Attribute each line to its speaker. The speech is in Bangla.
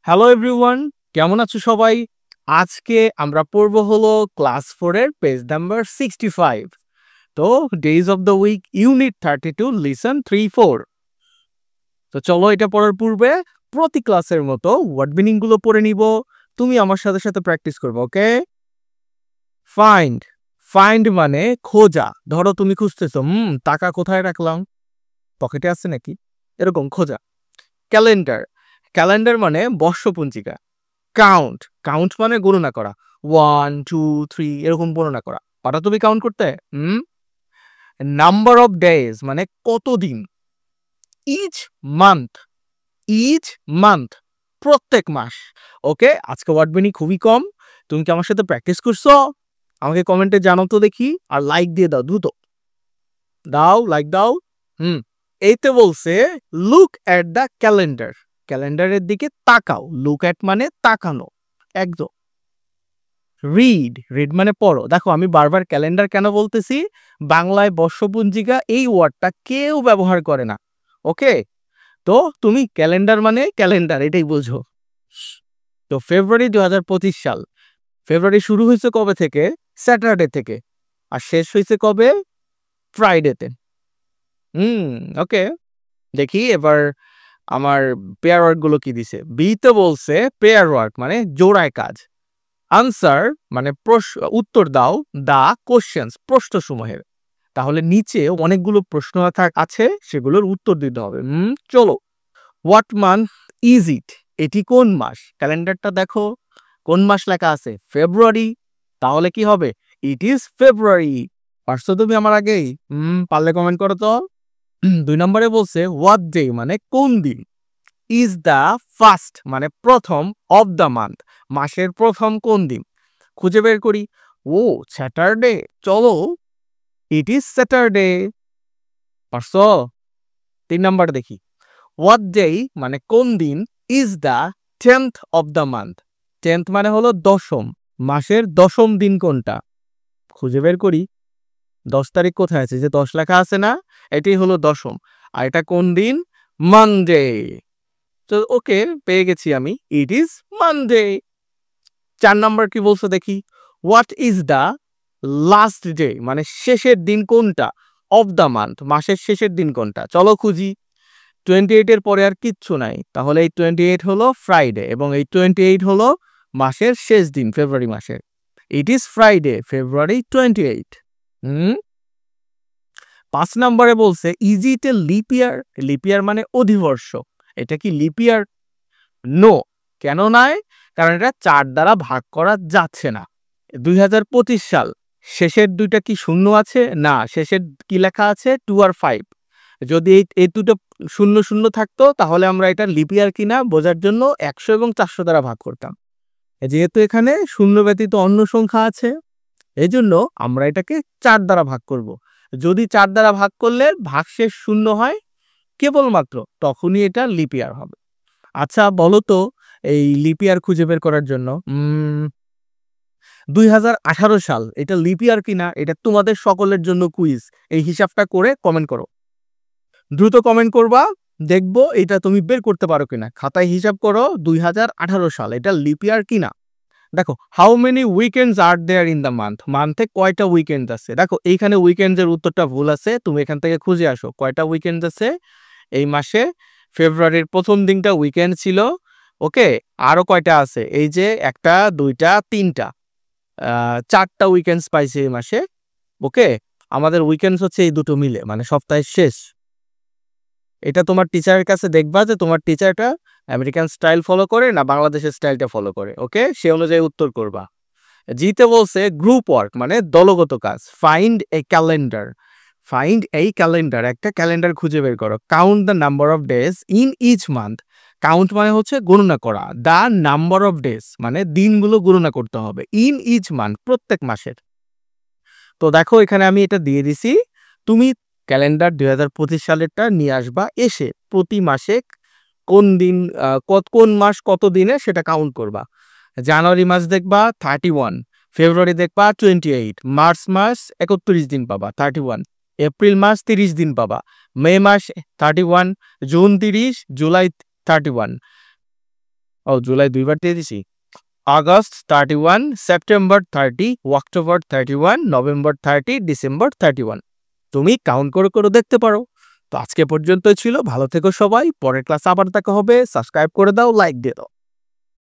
Speaker 1: হ্যালো এভরিওয়ান, কেমন আছো সবাই? আজকে আমরা পড়ব হলো ক্লাস 4 এর পেজ নাম্বার 65। তো days of the week unit 32 listen 3-4। তো চলো এটা পড়ার পূর্বে প্রতি ক্লাসের মতো ওয়ার্ড মিনিং গুলো পড়ে নিব। তুমি আমার সাথে সাথে প্র্যাকটিস করবে, ওকে? ফাইন্ড, ফাইন্ড মানে খোঁজা। ধরো তুমি খুঁজতেছো, টাকা কোথায় রাখলাম, পকেটে আছে নাকি, এরকম খোঁজা। ক্যালেন্ডার, ক্যালেন্ডার মানে বর্ষপঞ্জিকা। কাউন্ট, কাউন্ট মানে গণনা করা। 1 2 3 এরকম গণনা করা। পারো তুমি কাউন্ট করতে? নাম্বার অফ ডেজ মানে কতদিন। ইচ মান্থ, ইচ মান্থ প্রত্যেক মাস। ওকে, আজকে ওয়ার্ড মিনিং খুবই কম। তুমি কি আমার সাথে প্র্যাকটিস করছো? আমাকে কমেন্টে জানাও তো দেখি, আর লাইক দিয়ে দাও, দ্রুত দাও, লাইক দাও। এইতে বলছে লুক অ্যাট দ্য ক্যালেন্ডার, ক্যালেন্ডারের দিকে তাকাও। লুক অ্যাট মানে তাকানো, একদম। রিড, রিড মানে পড়ো। দেখো আমি বারবার ক্যালেন্ডার কেন বলতেছি, বাংলায় বর্ষপঞ্জিকা এই ওয়ার্ডটা কেউ ব্যবহার করে না। ওকে, তো তুমি ক্যালেন্ডার মানে ক্যালেন্ডার এটাই বোঝো। তো ফেব্রুয়ারি 2025 সাল, ফেব্রুয়ারি শুরু হয়েছে কবে থেকে? স্যাটারডে থেকে। আর শেষ হয়েছে কবে? ফ্রাইডেতে। ওকে, দেখি এবার আমার পেয়ার ওয়ার্ক গুলো কি দিছে। বিতে বলছে পেয়ার ওয়ার্ক মানে জোড়ায় কাজ। আনসার মানে উত্তর দাও দা কোশ্চেন্স, প্রশ্নসমূহের। তাহলে নিচে অনেকগুলো প্রশ্ন আছে, সেগুলোর উত্তর দিতে হবে। চলো। হোয়াট মান্থ ইজ ইট, এটি কোন মাস? ক্যালেন্ডারটা দেখো, কোন মাস লেখা আছে? ফেব্রুয়ারি। তাহলে কি হবে? ইট ইজ ফেব্রুয়ারি। পারছো তুমি আমার আগেই? পারলে কমেন্ট করো তো। 2 নম্বরে বলছে হোয়াট ডে মানে কোন দিন। ইজ দ্য ফার্স্ট মানে প্রথম, অফ দ্য মান্থ মাসের প্রথম কোন দিন। খুঁজে বের করি। ও স্যাটারডে, চলো ইট ইজ স্যাটারডে। পারছো? 3 নাম্বার দেখি। হোয়াট ডে মানে কোন দিন। Is the 10th of the month, 10th মানে হলো দশম, মাসের দশম দিন কোনটা। খুঁজে বের করি। 10 তারিখ কোথায় আছে? যে 10 লেখা আছে না, এটাই হলো দশম। আর এটা কোন দিন? মানডে। তো ওকে, পেয়ে গেছি আমি, ইট ইজ মানডে। 4 নাম্বার কি বলছো দেখি। What is the last day মানে শেষের দিন কোনটা, অফ দ্য মান্থ মাসের শেষের দিন কোনটা। চলো খুঁজি। 28 এর পরে আর কিচ্ছু নাই, তাহলে এই 28 হলো ফ্রাইডে, এবং এই 28 হলো মাসের শেষ দিন, ফেব্রুয়ারি মাসের। ইট ইজ ফ্রাইডে, ফেব্রুয়ারি 28। 5 নম্বরে বলছে is it a leap year, lip ইয়ার মানে অধিবর্ষ, এটা কি লিপ ইয়ার? নো। কেন নয়? কারণ এটা 4 দ্বারা ভাগ করা যাচ্ছে না। 2025 সাল, শেষের দুইটা কি শূন্য আছে? না, শেষের কি লেখা আছে? 2 আর 5। যদি এই দুটো শূন্য শূন্য থাকতো, তাহলে আমরা এটা লিপ ইয়ার কিনা বোঝার জন্য 100 এবং 400 দ্বারা ভাগ করতাম। যেহেতু এখানে শূন্য ব্যতীত অন্য সংখ্যা আছে, এই জন্য আমরা এটাকে 4 দ্বারা ভাগ করব। যদি 4 দ্বারা ভাগ করলে ভাগশেষ শূন্য হয় কেবলমাত্র, তখনই এটা লিপ ইয়ার হবে। আচ্ছা বলো তো, এই লিপ ইয়ার খুঁজে বের করার জন্য 2018 সাল এটা লিপ ইয়ার কিনা, এটা তোমাদের সকলের জন্য কুইজ। এই হিসাবটা করে কমেন্ট করো, দ্রুত কমেন্ট করবা, দেখবো এটা তুমি বের করতে পারো কিনা। খাতায় হিসাব করো 2018 সাল এটা লিপ ইয়ার কিনা। দেখো, how many weekends are there in the month, মান্থে কয়টা উইকেন্ড আছে। দেখো এইখানে উইকেন্ডের উত্তরটা ভুল আছে, তুমি এখান থেকে খুঁজে আসো কয়টা উইকেন্ড আছে এই মাসে। ফেব্রুয়ারির প্রথম দিনটা উইকেন্ড ছিল। ওকে, আরো কয়টা আছে? এই যে 1টা 2টা 3টা, 4টা উইকেন্ডস পাইছে এই মাসে। ওকে, আমাদের উইকেন্ডস হচ্ছে এই দুটো মিলে, মানে সপ্তাহের শেষ। এটা তোমার টিচারের কাছে দেখবা যে তোমার টিচারটা আমেরিকান স্টাইল ফলো করে না বাংলাদেশের স্টাইলটা ফলো করে। ওকে, সে অনুযায়ী উত্তর করবা। জিতে বলছে গ্রুপ ওয়ার্ক মানে দলগত কাজ। ফাইন্ড এ ক্যালেন্ডার, ফাইন্ড এই ক্যালেন্ডার, একটা ক্যালেন্ডার খুঁজে বের করো। Count the number of days in each month, count মানে হচ্ছে গণনা করা, দ্য নাম্বার অফ ডেজ মানে দিনগুলো গণনা করতে হবে, ইন ইচ মান্থ প্রত্যেক মাসের। তো দেখো এখানে আমি এটা দিয়ে দিছি, তুমি ক্যালেন্ডার 2025 সালেরটা নিয়ে আসবা, এসে প্রতি মাসে কোন দিন কোন মাস কত দিনে সেটা কাউন্ট করবা। জানুয়ারি মাস দেখবা 31, ফেব্রুয়ারি দেখবা 28, মার্চ মাস 31 দিন পাবা 31, এপ্রিল মাস 30 দিন পাবা, মে মাস 31, জুন 30, জুলাই 31, ও জুলাই 2বার দিয়ে দিছি। August 31, September 30, October 31, November 30, December 31। তুমি কাউন্ট করে করে দেখতে পারো। তো আজকে পর্যন্তই ছিল, ভালো থেকো সবাই, পরের ক্লাস আবার দেখা হবে। সাবস্ক্রাইব করে দাও, লাইক দিয়ে দাও।